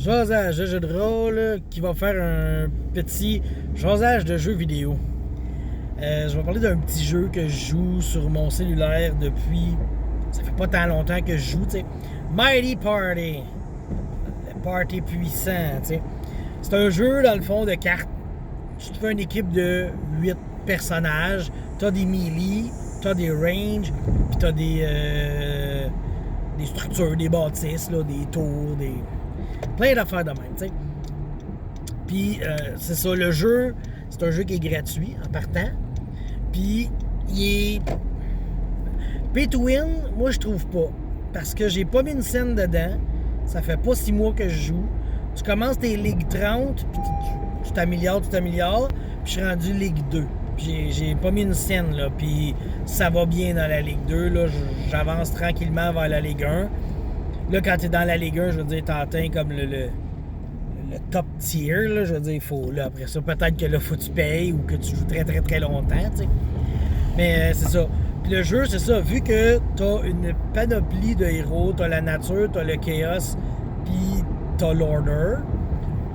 jasage de jeux de rôle qui va faire un petit jasage de jeux vidéo. Je vais parler d'un petit jeu que je joue sur mon cellulaire depuis... Ça fait pas tant longtemps que je joue, tu sais. Mighty Party. Le party puissant, tu sais. C'est un jeu, dans le fond, de cartes. Tu te fais une équipe de 8 personnages. T'as des melee, t'as des range, puis t'as des structures, des bâtisses, là, des tours, plein d'affaires de même, tu sais. Puis, c'est ça, le jeu, c'est un jeu qui est gratuit en partant. Puis, il est... Pay to win, moi, je trouve pas. Parce que j'ai pas mis une scène dedans. Ça fait pas 6 mois que je joue. Tu commences tes Ligue 30, puis tu t'améliores. Puis je suis rendu Ligue 2. Puis j'ai pas mis une scène, là. Puis ça va bien dans la Ligue 2, là. J'avance tranquillement vers la Ligue 1. Là, quand t'es dans la Ligue 1, je veux dire, t'atteins comme le top tier, là. Je veux dire, il faut, là, après ça, peut-être que là, faut que tu payes ou que tu joues très, très, très longtemps, tu sais. Mais c'est ça. Puis le jeu, c'est ça, vu que t'as une panoplie de héros, t'as la nature, t'as le chaos, puis t'as l'order,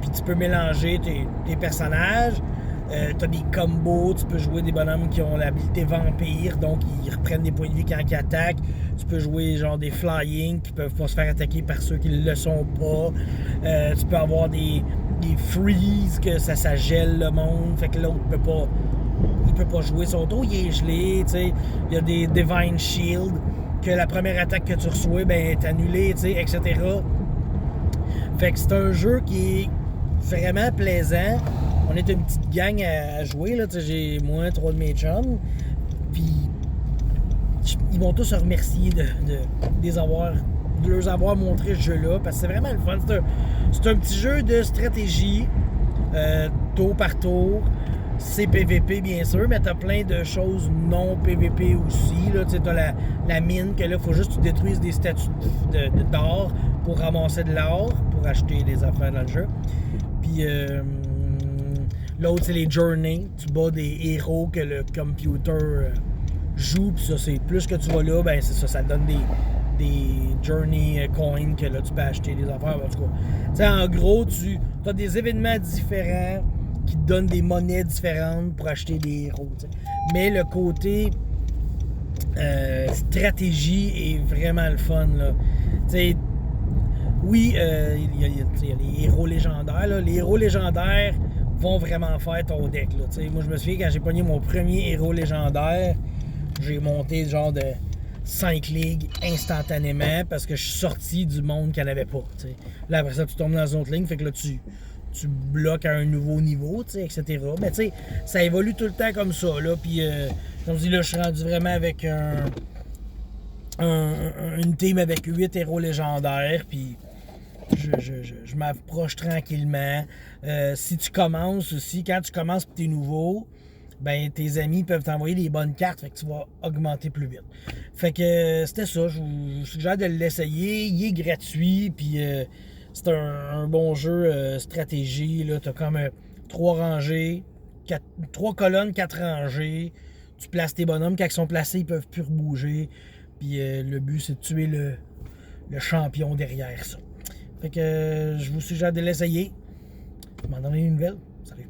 puis tu peux mélanger tes personnages, t'as des combos, tu peux jouer des bonhommes qui ont l'habilité vampire, donc ils reprennent des points de vie quand ils attaquent, tu peux jouer genre des flying qui peuvent pas se faire attaquer par ceux qui le sont pas, tu peux avoir des freeze, que ça gèle le monde, fait que l'autre peut pas jouer son tour, il est gelé, tu sais. Il y a des Divine Shield, que la première attaque que tu reçois, ben, est annulée, tu sais, etc. Fait que c'est un jeu qui est vraiment plaisant. On est une petite gang à jouer, là, tu sais, j'ai moi, 3 de mes chums, puis ils vont tous se remercier de leur avoir montré ce jeu-là, parce que c'est vraiment le fun. C'est un petit jeu de stratégie, tour par tour. C'est PVP bien sûr, mais t'as plein de choses non PVP aussi. Là, t'as la mine, que là, il faut juste que tu détruises des statues d'or pour ramasser de l'or, pour acheter des affaires dans le jeu. Puis l'autre, c'est les journeys. Tu bats des héros que le computer joue, puis ça, c'est plus que tu vas là, ben c'est ça, ça te donne des journey coins que là, tu peux acheter des affaires. En tout cas, t'sais, en gros, tu as des événements différents qui te donnent des monnaies différentes pour acheter des héros. T'sais. Mais le côté stratégie est vraiment le fun. Là. Oui, il y a les héros légendaires. Là. Les héros légendaires vont vraiment faire ton deck. Là. Moi, je me souviens quand j'ai pogné mon premier héros légendaire, j'ai monté genre de 5 ligues instantanément parce que je suis sorti du monde qu'il n'y en avait pas. T'sais. Là, après ça, tu tombes dans une autre ligne, fait que là, tu bloques à un nouveau niveau, etc. Mais tu sais, ça évolue tout le temps comme ça, là. Puis, comme je dis, là, je suis rendu vraiment avec une team avec 8 héros légendaires, puis je m'approche tranquillement. Si tu commences aussi, quand tu commences et t'es nouveau, ben tes amis peuvent t'envoyer des bonnes cartes, fait que tu vas augmenter plus vite. Fait que c'était ça, je vous suggère de l'essayer, il est gratuit, puis c'est un bon jeu stratégie. Là, tu as comme 3 rangées, 3 colonnes, 4 rangées. Tu places tes bonhommes. Quand ils sont placés, ils peuvent plus rebouger. Puis le but, c'est de tuer le champion derrière ça. Fait que je vous suggère de l'essayer. Je m'en donner une nouvelle. Salut.